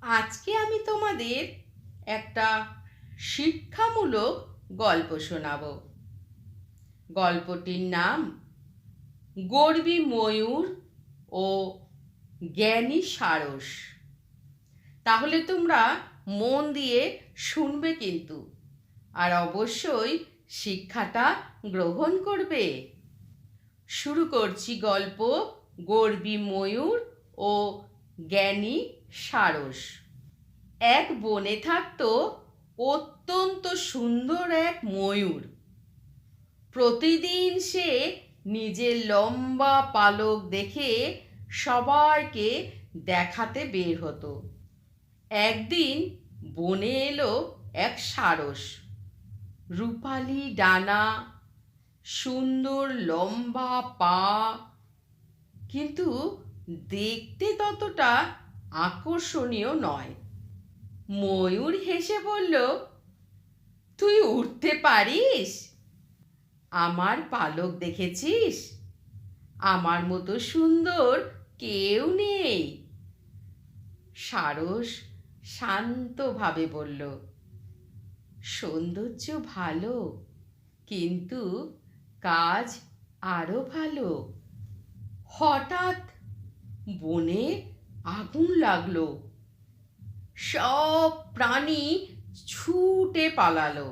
আজকে আমি তোমাদের একটা শিক্ষামূলক গল্প শোনাবো। গল্পটির নাম গর্বী ময়ূর ও জ্ঞানী সারস। তাহলে তোমরা মন দিয়ে শুনবে কিন্তু, আর অবশ্যই শিক্ষাটা গ্রহণ করবে। শুরু করছি গল্প গর্বী ময়ূর ও জ্ঞানী সারস। এক বনে থাকতো অত্যন্ত সুন্দর এক ময়ূর। প্রতিদিন সে নিজের লম্বা পালক দেখে সবাইকে দেখাতে বের হতো। একদিন বনে এলো এক সারস। রূপালি ডানা, সুন্দর লম্বা পা, কিন্তু দেখতে ততটা আকর্ষণীয় নয়। ময়ূর হেসে বলল, তুই উড়তে পারিস? আমার পালক দেখেছিস? আমার মতো সুন্দর কেউ নেই। সারস শান্তভাবে বলল, সৌন্দর্য ভালো, কিন্তু কাজ আরো ভালো। হঠাৎ বনে আগুন লাগলো। সব প্রাণী ছুটে পালালো।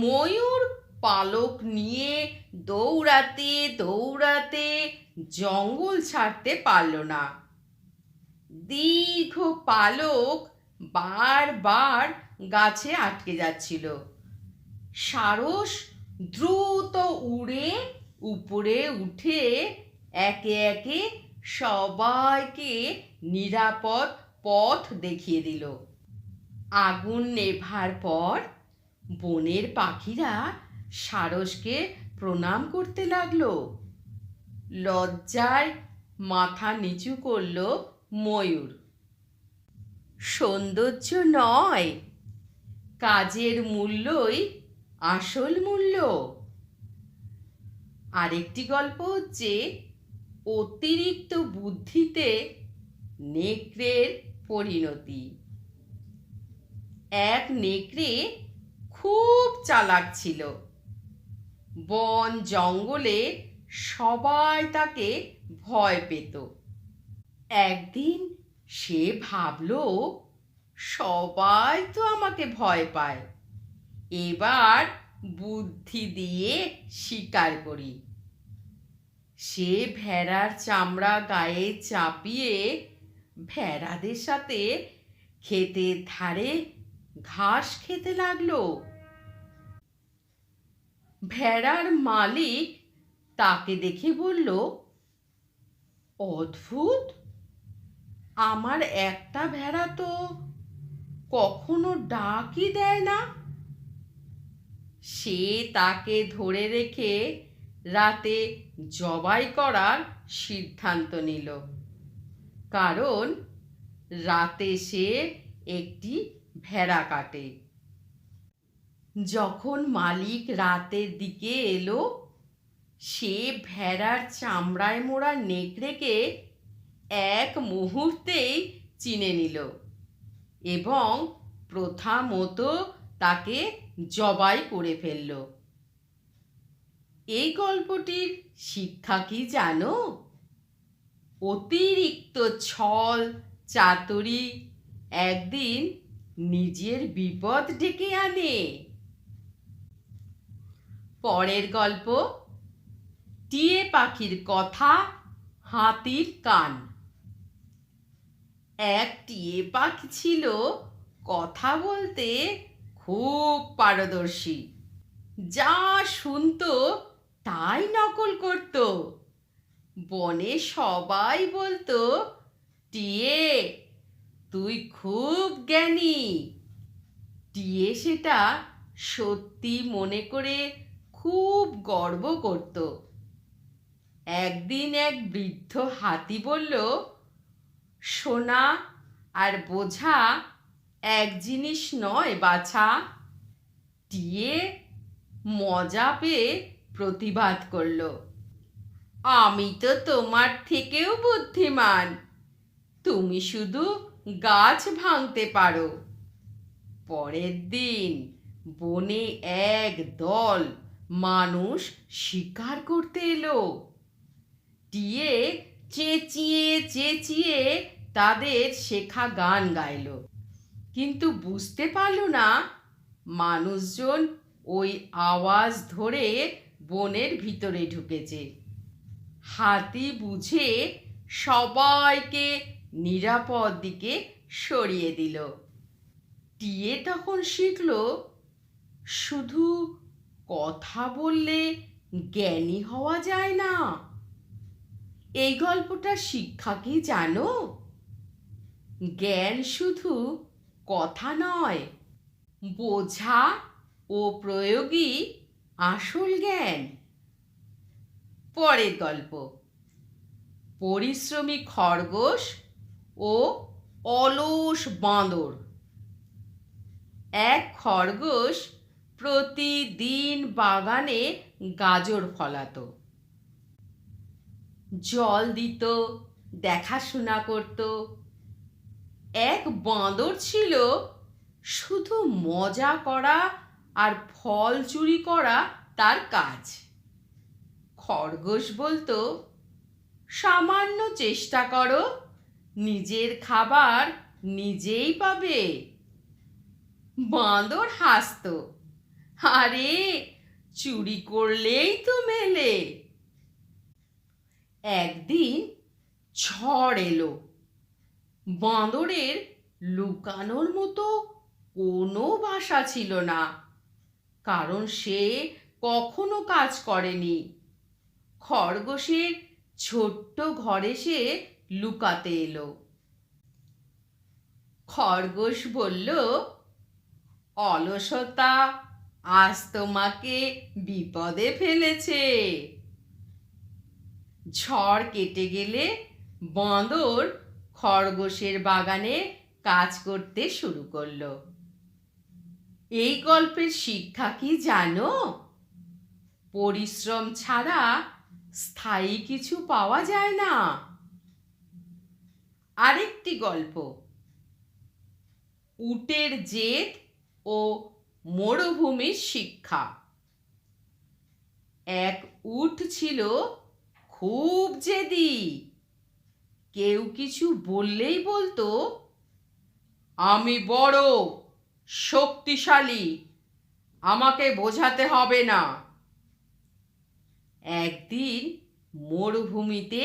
ময়ূর পালক নিয়ে দৌড়াতে দৌড়াতে জঙ্গল ছাড়তে পারল না। দীর্ঘ পালক বারবার গাছে আটকে যাচ্ছিল। সারস দ্রুত উড়ে উপরে উঠে একে একে সবাইকে নিরাপদ পথ দেখিয়ে দিল। আগুন নেভার পর বনের পাখিরা সারসকে প্রণাম করতে লাগলো। লজ্জায় মাথা নিচু করল ময়ূর। সৌন্দর্য নয়, কাজের মূল্যই আসল মূল্য। আরেকটি গল্প হচ্ছে অতিরিক্ত বুদ্ধিতে নেকড়ের পরিণতি। এক নেকড়ে খুব চালাক ছিল। বন জঙ্গলে সবাই তাকে ভয় পেত। একদিন সে ভাবল, সবাই তো আমাকে ভয় পায়, এবার বুদ্ধি দিয়ে শিকার করি। সে ভেড়ার চামড়া গায়ে চাপিয়ে ভেড়াদের সাথে ক্ষেতের ধারে ঘাস খেতে লাগলো। ভেড়ার মালিক তাকে দেখে বলল, অদ্ভুত, আমার একটা ভেড়া তো কখনো ডাকই দেয় না। সে তাকে ধরে রেখে রাতে জবাই করার সিদ্ধান্ত নিল, কারণ রাতে সে একটি ভেড়া কাটে। যখন মালিক রাতের দিকে এলো, সে ভেড়ার চামড়ায় মোড়া নেকড়েকে এক মুহূর্তেই চিনে নিল এবং প্রথা মতো তাকে জবাই করে ফেলল। এই গল্পটির শিক্ষা কি জানো? অতিরিক্ত ছল চাতুরি একদিন নিজের বিপদ ডেকে আনে। পরের গল্প টিয়ে পাখির কথা, হাতির কান। এক টিয়ে পাখি ছিল কথা বলতে খুব পারদর্শী। যা শুনতো তাই নকল করত। বনে সবাই বলতো, টিয়ে তুই খুব জ্ঞানী। টিয়ে সেটা সত্যি মনে করে খুব গর্ব করত। একদিন এক বৃদ্ধ হাতি বলল, সোনা আর বোঝা এক জিনিস নয় বাছা। টিয়ে মজা পেয়ে প্রতিবাদ করল, আমি তো তোমার থেকেও বুদ্ধিমান, তুমি শুধু গাছ ভাঙতে পারো। পরের দিন বনে এক দল মানুষ শিকার করতে এলো। টিয়ে চেঁচিয়ে চেঁচিয়ে তাদের শেখা গান গাইল, কিন্তু বুঝতে পারল না মানুষজন ওই আওয়াজ ধরে বনের ভিতরে ঢুকেছে। হাতি বুঝে সবাইকে নিরাপদ দিকে সরিয়ে দিল। টিয়ে তখন শিখল, শুধু কথা বললে জ্ঞানী হওয়া যায় না। এই গল্পটার শিক্ষা কি জানো? জ্ঞান শুধু কথা নয়, বোঝা ও প্রয়োগই আসল জ্ঞান। পরের গল্প, পরিশ্রমী খরগোশ ও অলস বাঁদর। এক খরগোশ প্রতিদিন বাগানে গাজর ফলাতো, জল দিত, দেখাশোনা করত। এক বাঁদর ছিল, শুধু মজা করা আর ফল চুরি করা তার কাজ। খরগোশ বলতো, সামান্য চেষ্টা করো, নিজের খাবার নিজেই পাবে। বাঁদর হাসতো, আরে চুরি করলেই তো মেলে। একদিন ঝড় এলো। বাঁদরের লুকানোর মতো কোনো বাসা ছিল না, কারণ সে কখনো কাজ করেনি। খরগোশের ছোট্ট ঘরে সে লুকাতে এলো। খরগোশ বলল, অলসতা আজ তোমাকে বিপদে ফেলেছে। ঝড় কেটে গেলে বাঁদর খরগোশের বাগানে কাজ করতে শুরু করলো। এই গল্পের শিক্ষা কি জানো? পরিশ্রম ছাড়া স্থায়ী কিছু পাওয়া যায় না। আরেকটি গল্প, উটের জেদ ও মরুভূমির শিক্ষা। এক উট ছিল খুব জেদি। কেউ কিছু বললেই বলতো, আমি বড় শক্তিশালী, আমাকে বোঝাতে হবে না। একদিন মরুভূমিতে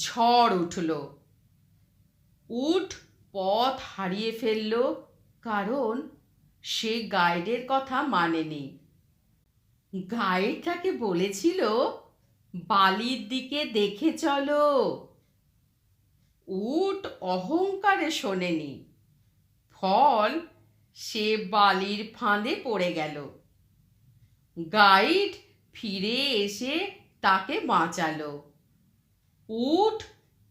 ঝড় উঠল। উট পথ হারিয়ে ফেলল, কারণ সে গাইডের কথা মানেনি। গাইড তাকে বলেছিল, বালির দিকে দেখে চলো। উট অহংকারে শোনেনি, ফল সে বালির ফাঁদে পড়ে গেল। গাইড ফিরে এসে তাকে বাঁচালো। উট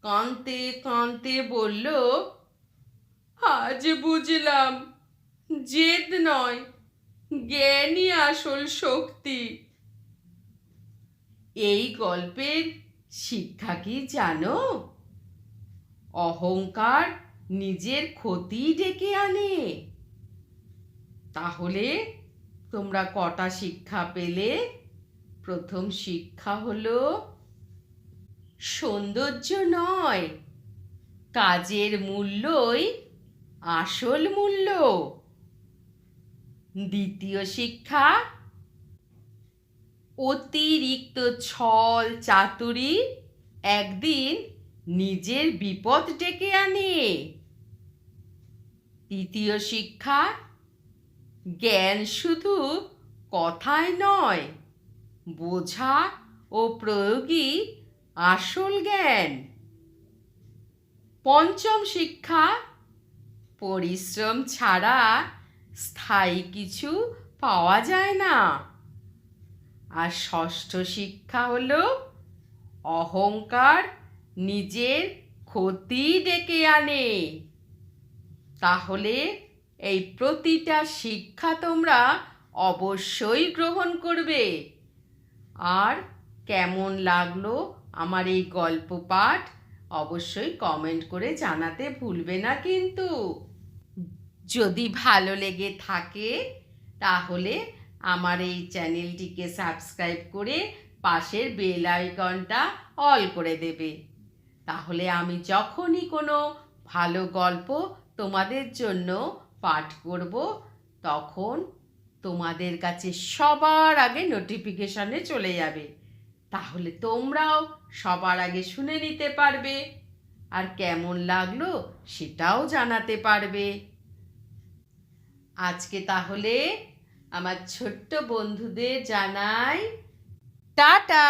কাঁদতে কাঁদতে বলল, আজ বুঝলাম জেদ নয়, জ্ঞানই আসল শক্তি। এই গল্পের শিক্ষা কি জানো? অহংকার নিজের ক্ষতি ডেকে আনে। তাহলে তোমরা কটা শিক্ষা পেলে? প্রথম শিক্ষা হলো, সৌন্দর্য নয়, কাজের মূল্যই আসল মূল্য। দ্বিতীয় শিক্ষা, অতিরিক্ত ছল চাতুরি একদিন নিজের বিপদ ডেকে আনে। তৃতীয় শিক্ষা, জ্ঞান শুধু কথায় নয়, বোঝা ও প্রয়োগই আসল জ্ঞান। পঞ্চম শিক্ষা, পরিশ্রম ছাড়া স্থায়ী কিছু পাওয়া যায় না। আর ষষ্ঠ শিক্ষা হলো, অহংকার নিজের ক্ষতি ডেকে আনে। তাহলে এই প্রতিটা শিক্ষা তোমরা অবশ্যই গ্রহণ করবে। আর কেমন লাগলো আমার এই গল্প পাঠ অবশ্যই কমেন্ট করে জানাতে ভুলবে না কিন্তু। যদি ভালো লেগে থাকে তাহলে আমার এই চ্যানেলটিকে সাবস্ক্রাইব করে পাশের বেল আইকনটা অল করে দেবে। তাহলে আমি যখনই কোনো ভালো গল্প তোমাদের জন্য পাঠ করব তখন তোমাদের কাছে সবার আগে নোটিফিকেশনে চলে যাবে। তাহলে তোমরাও সবার আগে শুনে নিতে পারবে আর কেমন লাগলো সেটাও জানাতে পারবে। আজকে তাহলে আমার ছোট্ট বন্ধুদের জানাই টাটা।